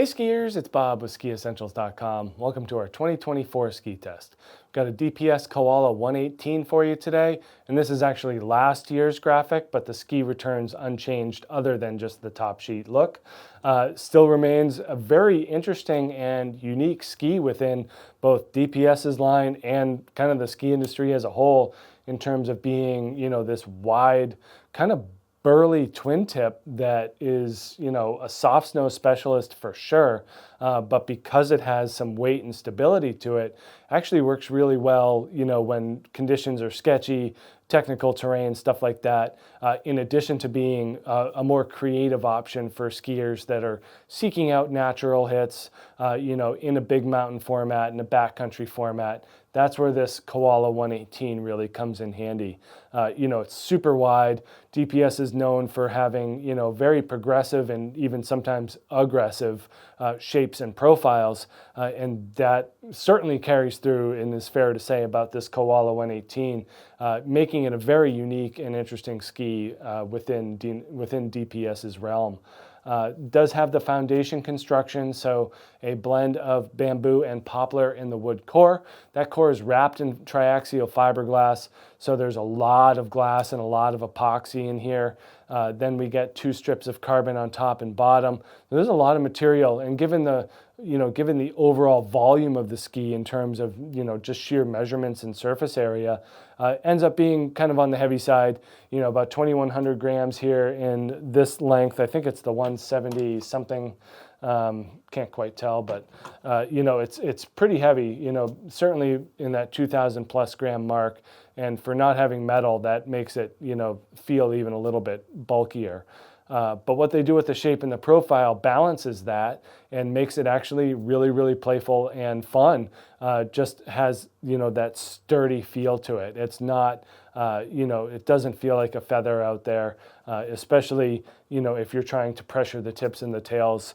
Hey skiers, it's Bob with SkiEssentials.com. Welcome to our 2024 ski test. We've got a DPS Koala 118 for you today, and this is actually last year's graphic, but the ski returns unchanged other than just the top sheet look. Still remains a very interesting and unique ski within both DPS's line and kind of the ski industry as a whole in terms of being, this wide kind of burly twin tip that is, a soft snow specialist for sure, but because it has some weight and stability to it, actually works really well, when conditions are sketchy, technical terrain, stuff like that, in addition to being a more creative option for skiers that are seeking out natural hits, in a big mountain format, in a backcountry format. That's where this Koala 118 really comes in handy. It's super wide. DPS is known for having, very progressive and even sometimes aggressive shapes and profiles, and that certainly carries through and is fair to say about this Koala 118, making it a very unique and interesting ski within DPS's realm. Does have the foundation construction, so a blend of bamboo and poplar in the wood core. That core is wrapped in triaxial fiberglass, so there's a lot of glass and a lot of epoxy in here. Then we get 2 strips of carbon on top and bottom. There's a lot of material, and given the overall volume of the ski in terms of, just sheer measurements and surface area, ends up being kind of on the heavy side, about 2,100 grams here in this length. I think it's the 170 something, can't quite tell, but, it's pretty heavy, certainly in that 2,000 plus gram mark. And for not having metal, that makes it, feel even a little bit bulkier. But what they do with the shape and the profile balances that and makes it actually really, really playful and fun. Just has, that sturdy feel to it. It's not, it doesn't feel like a feather out there, especially, if you're trying to pressure the tips and the tails.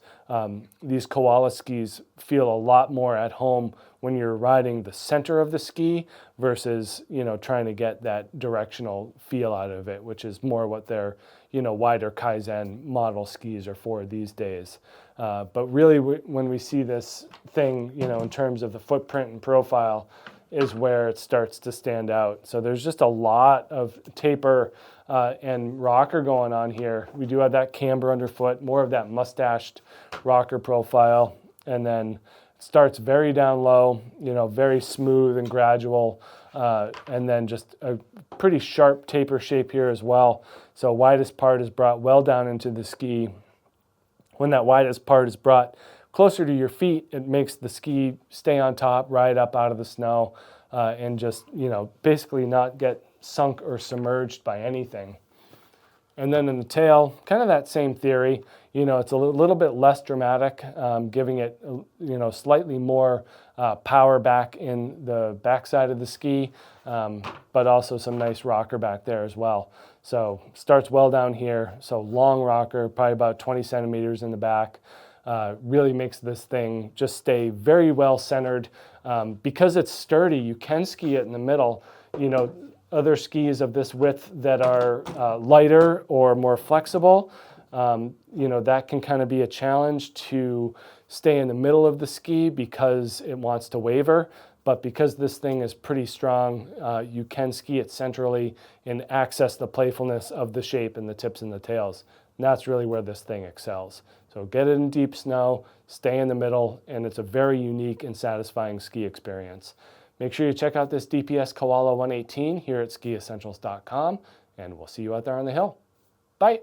These Koala skis feel a lot more at home when you're riding the center of the ski versus, trying to get that directional feel out of it, which is more what their, wider Kaizen model skis are for these days. But really, when we see this thing, in terms of the footprint and profile, is where it starts to stand out. So there's just a lot of taper and rocker going on here. We do have that camber underfoot, more of that mustached rocker profile, and then it starts very down low, very smooth and gradual, and then just a pretty sharp taper shape here as well. So widest part is brought well down into the ski. When that widest part is brought closer to your feet, it makes the ski stay on top, ride up out of the snow, and just, basically not get sunk or submerged by anything. And then in the tail, kind of that same theory. It's a little bit less dramatic, giving it, slightly more power back in the backside of the ski, but also some nice rocker back there as well. So starts well down here, so long rocker, probably about 20 centimeters in the back. Really makes this thing just stay very well centered. Because it's sturdy, you can ski it in the middle. Other skis of this width that are lighter or more flexible, that can kind of be a challenge to stay in the middle of the ski because it wants to waver. But because this thing is pretty strong, you can ski it centrally and access the playfulness of the shape and the tips and the tails. And that's really where this thing excels. So get it in deep snow, stay in the middle, and it's a very unique and satisfying ski experience. Make sure you check out this DPS Koala 118 here at SkiEssentials.com, and we'll see you out there on the hill. Bye.